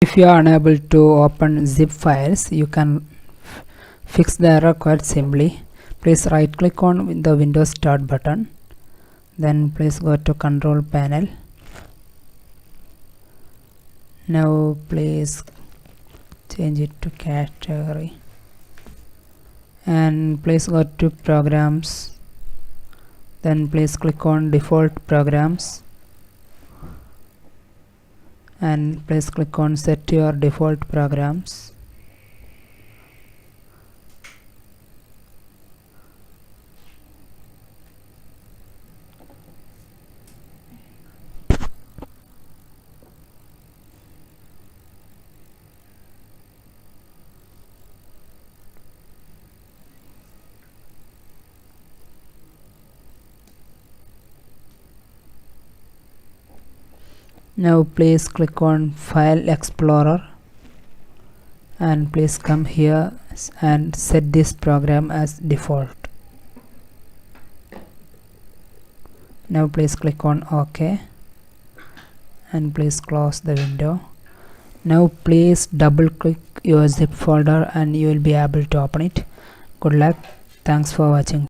If you are unable to open zip files, you can fix the error quite simply. Please right click on the Windows Start button, then please go to Control Panel. Now please change it to Category and please go to Programs, then please click on Default Programs and please click on Set your default programs. Now please click on File Explorer and please come here and set this program as default. Now please click on OK and please close the window. Now please double click your zip folder and you will be able to open it. Good luck. Thanks for watching.